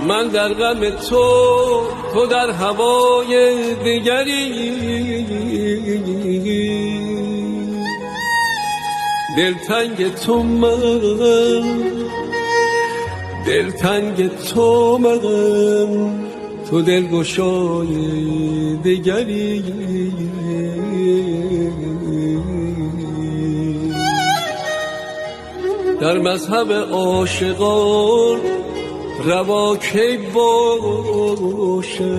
من در غم تو در هوای دیگری، دلتنگ تو من، دلتنگ تو من، تو دلگشای دیگری. در مذهب عاشقان روا کی باشه،